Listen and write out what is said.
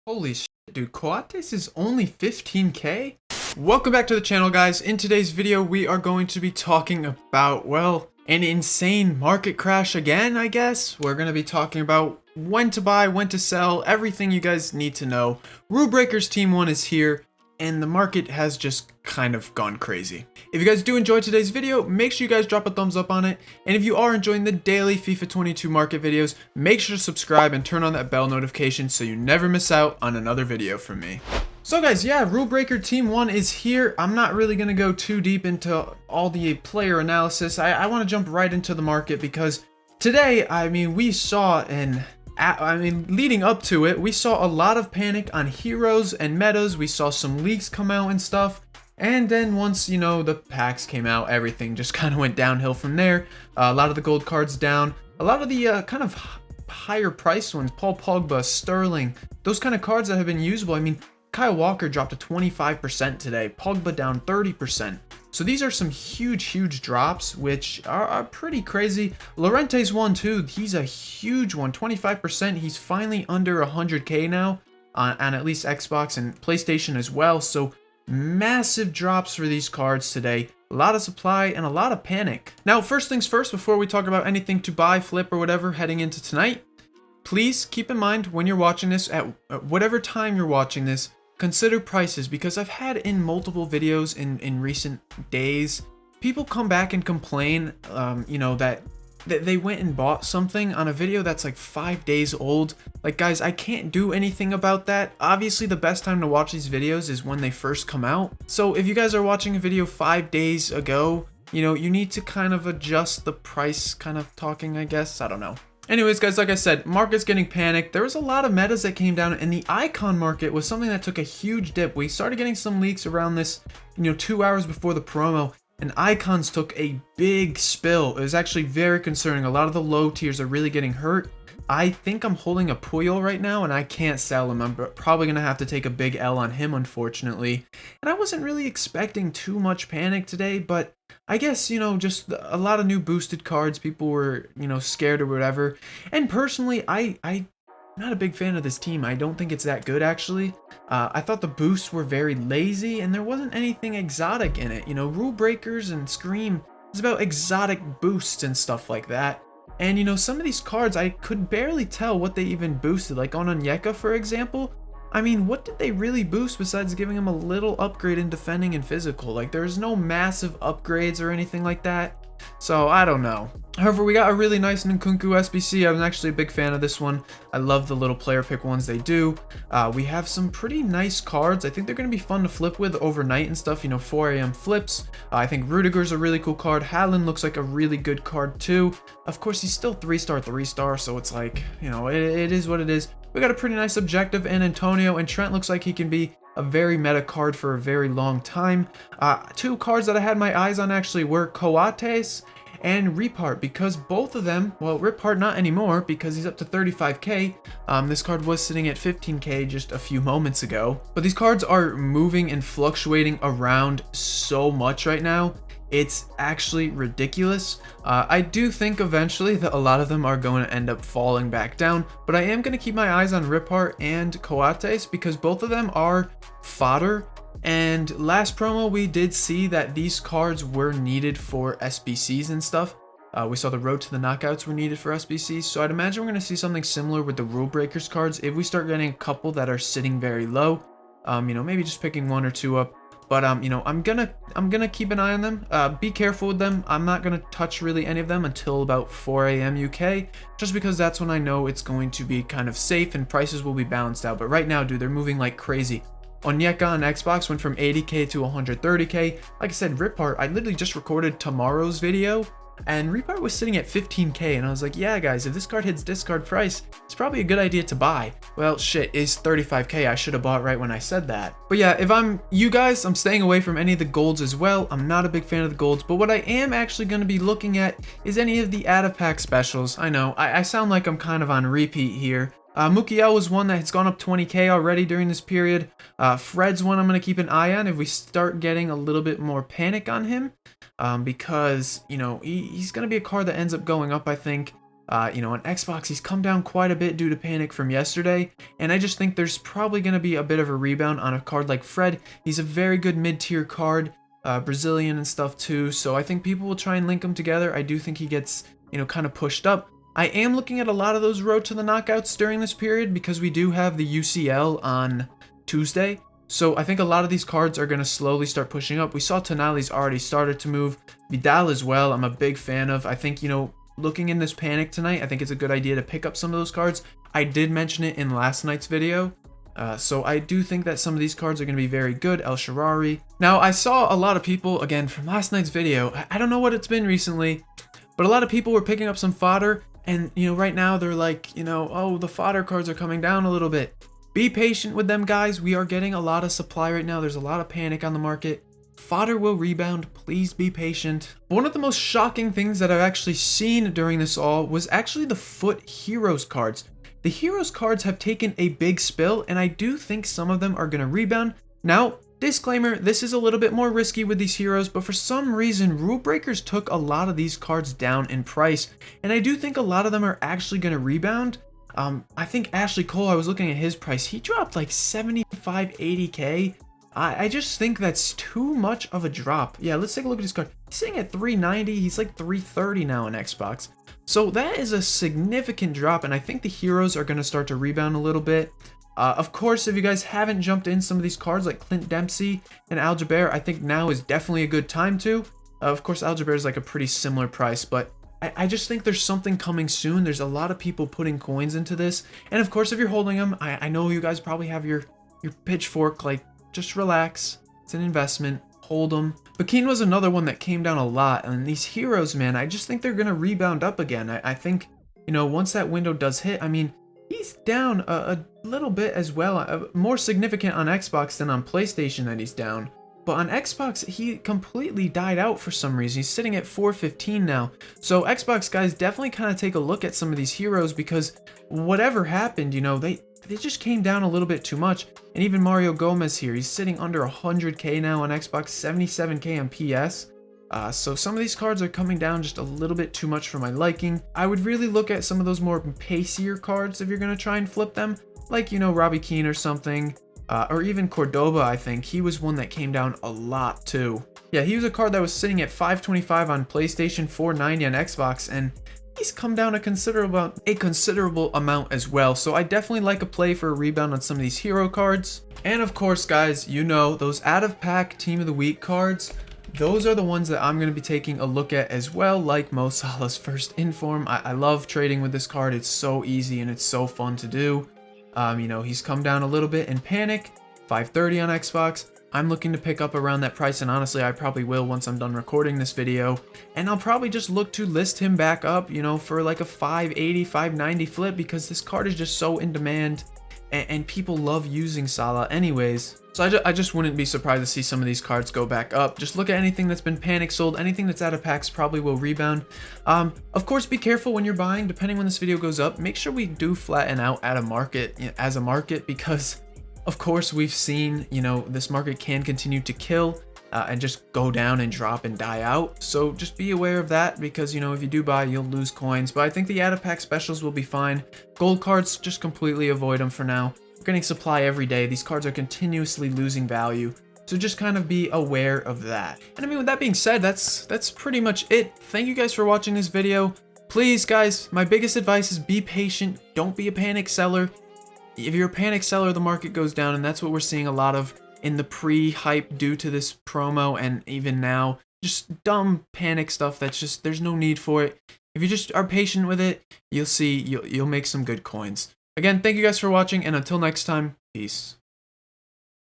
Holy shit, dude, Coates is only 15k? Welcome back to the channel, guys. In today's video, we are going to be talking about, well, an insane market crash again, I guess. We're going to be talking about when to buy, when to sell, everything you guys need to know. Rulebreakers Team 1 is here, and the market has just kind of gone crazy. If you guys do enjoy today's video, make sure you guys drop a thumbs up on it. And if you are enjoying the daily FIFA 22 market videos, make sure to subscribe and turn on that bell notification so you never miss out on another video from me. So guys, yeah, Rulebreaker Team 1 is here. I'm not really going to go too deep into all the player analysis. I want to jump right into the market because today, we saw leading up to it, we saw a lot of panic on heroes and metas. We saw some leaks come out and stuff. And then once, the packs came out, everything just kind of went downhill from there. A lot of the gold cards down. A lot of the kind of higher priced ones, Paul Pogba, Sterling, those kind of cards that have been usable. Kyle Walker dropped to 25% today. Pogba down 30%. So these are some huge drops, which are pretty crazy. Llorente's one too. He's a huge one, 25%. He's finally under 100k now on at least Xbox and PlayStation as well. So massive drops for these cards today. A lot of supply and a lot of panic. Now, first things first, before we talk about anything to buy, flip, or whatever heading into tonight, please keep in mind when you're watching this, at whatever time you're watching this, consider prices, because I've had in multiple videos in recent days, people come back and complain, that they went and bought something on a video that's like 5 days old. Like, guys, I can't do anything about that. Obviously, the best time to watch these videos is when they first come out. So if you guys are watching a video 5 days ago, you need to kind of adjust the price kind of talking, I guess. I don't know. Anyways, guys, like I said, market's getting panicked. There was a lot of metas that came down, and the icon market was something that took a huge dip. We started getting some leaks around this, 2 hours before the promo, and icons took a big spill. It was actually very concerning. A lot of the low tiers are really getting hurt. I think I'm holding a Puyol right now, and I can't sell him. I'm probably going to have to take a big L on him, unfortunately. And I wasn't really expecting too much panic today, but I guess, just a lot of new boosted cards. People were, scared or whatever. And personally, I'm not a big fan of this team. I don't think it's that good, actually. I thought the boosts were very lazy, and there wasn't anything exotic in it. Rulebreakers and Scream is about exotic boosts and stuff like that. And, some of these cards, I could barely tell what they even boosted. Like on Onyeka, for example. What did they really boost besides giving him a little upgrade in defending and physical? Like, there's no massive upgrades or anything like that. So, I don't know. However, we got a really nice Nkunku SBC. I'm actually a big fan of this one. I love the little player pick ones they do. We have some pretty nice cards. I think they're going to be fun to flip with overnight and stuff. 4 a.m. flips. I think Rudiger's a really cool card. Haaland looks like a really good card too. Of course, he's still 3-star, so it's like, it is what it is. We got a pretty nice objective in Antonio, and Trent looks like he can be a very meta card for a very long time. 2 cards that I had my eyes on actually were Coates and Ripart, because both of them, well, Ripart not anymore because he's up to 35k. This card was sitting at 15k just a few moments ago. But these cards are moving and fluctuating around so much right now. It's actually ridiculous. I do think eventually that a lot of them are going to end up falling back down, but I am going to keep my eyes on Ripart and Coates because both of them are fodder. And last promo, we did see that these cards were needed for SBCs and stuff. We saw the road to the knockouts were needed for SBCs, so I'd imagine we're going to see something similar with the Rulebreakers cards if we start getting a couple that are sitting very low. Maybe just picking 1 or 2 up. But I'm gonna keep an eye on them. Be careful with them. I'm not gonna touch really any of them until about 4 a.m. UK, just because that's when I know it's going to be kind of safe and prices will be balanced out. But right now, dude, they're moving like crazy. Onyeka on Xbox went from 80k to 130k. Like I said, Ripart, I literally just recorded tomorrow's video, and Ripart was sitting at 15k, and I was like, yeah, guys, if this card hits discard price, it's probably a good idea to buy. Well, shit, it's 35k. I should have bought right when I said that. But yeah, if I'm you guys, I'm staying away from any of the golds as well. I'm not a big fan of the golds, but what I am actually going to be looking at is any of the out-of-pack specials. I know, I sound like I'm kind of on repeat here. Mukiel was one that has gone up 20k already during this period. Fred's one I'm going to keep an eye on if we start getting a little bit more panic on him. Because, he's going to be a card that ends up going up, I think. On Xbox, he's come down quite a bit due to panic from yesterday, and I just think there's probably going to be a bit of a rebound on a card like Fred. He's a very good mid-tier card, Brazilian and stuff too, so I think people will try and link him together. I do think he gets, kind of pushed up. I am looking at a lot of those road to the knockouts during this period because we do have the UCL on Tuesday. So I think a lot of these cards are going to slowly start pushing up. We saw Tonali's already started to move. Vidal as well, I'm a big fan of. I think, looking in this panic tonight, I think it's a good idea to pick up some of those cards. I did mention it in last night's video. So I do think that some of these cards are going to be very good. El Shaarawy. Now, I saw a lot of people, again, from last night's video. I don't know what it's been recently, but a lot of people were picking up some fodder. And, right now they're like, oh, the fodder cards are coming down a little bit. Be patient with them, guys. We are getting a lot of supply right now. There's a lot of panic on the market. Fodder will rebound. Please be patient. One of the most shocking things that I've actually seen during this all was actually the FUT Heroes cards. The Heroes cards have taken a big spill, and I do think some of them are going to rebound. Now, disclaimer, this is a little bit more risky with these heroes, but for some reason, Rulebreakers took a lot of these cards down in price, and I do think a lot of them are actually going to rebound. I think Ashley Cole, I was looking at his price, he dropped like 75, 80k. I just think that's too much of a drop. Yeah, let's take a look at his card. He's sitting at 390, he's like 330 now on Xbox. So that is a significant drop, and I think the heroes are going to start to rebound a little bit. Of course, if you guys haven't jumped in some of these cards like Clint Dempsey and Aljaber, I think now is definitely a good time to. Of course, Aljaber is like a pretty similar price, but I just think there's something coming soon. There's a lot of people putting coins into this. And of course, if you're holding them, I know you guys probably have your pitchfork, like, just relax. It's an investment. Hold them. Bakeen was another one that came down a lot. And these heroes, man, I just think they're going to rebound up again. I think, once that window does hit, I mean, he's down a little bit as well. More significant on Xbox than on PlayStation that he's down. But on Xbox, he completely died out for some reason. He's sitting at 415 now. So Xbox guys, definitely kind of take a look at some of these heroes because whatever happened, they just came down a little bit too much. And even Mario Gomez here, he's sitting under 100k now on Xbox, 77k on PS. So some of these cards are coming down just a little bit too much for my liking. I would really look at some of those more pacier cards if you're going to try and flip them. Like, Robbie Keane or something. Or even Cordoba, I think. He was one that came down a lot too. Yeah, he was a card that was sitting at 525 on PlayStation, 490 on Xbox, and he's come down a considerable amount as well. So I definitely like a play for a rebound on some of these hero cards. And of course, guys, those out of pack Team of the Week cards, those are the ones that I'm going to be taking a look at as well, like Mo Salah's first inform. I love trading with this card. It's so easy and it's so fun to do. He's come down a little bit in panic, 530 on Xbox. I'm looking to pick up around that price, and honestly, I probably will once I'm done recording this video. And I'll probably just look to list him back up, for like a 580, 590 flip, because this card is just so in demand, and people love using Salah anyways. So I just wouldn't be surprised to see some of these cards go back up. Just look at anything that's been panic sold. Anything that's out of packs probably will rebound. Of course, be careful when you're buying. Depending when this video goes up, make sure we do flatten out at a market, as a market, because of course we've seen, this market can continue to kill and just go down and drop and die out. So just be aware of that because, if you do buy, you'll lose coins. But I think the out of pack specials will be fine. Gold cards, just completely avoid them for now. Getting supply every day. These cards are continuously losing value, so just kind of be aware of that. And I mean, with that being said, that's pretty much it. Thank you guys for watching this video. Please, guys, my biggest advice is be patient. Don't be a panic seller. If you're a panic seller, the market goes down, and that's what we're seeing a lot of in the pre-hype due to this promo, and even now, just dumb panic stuff that's just, there's no need for it. If you just are patient with it, you'll see you'll make some good coins. Again, thank you guys for watching, and until next time, peace.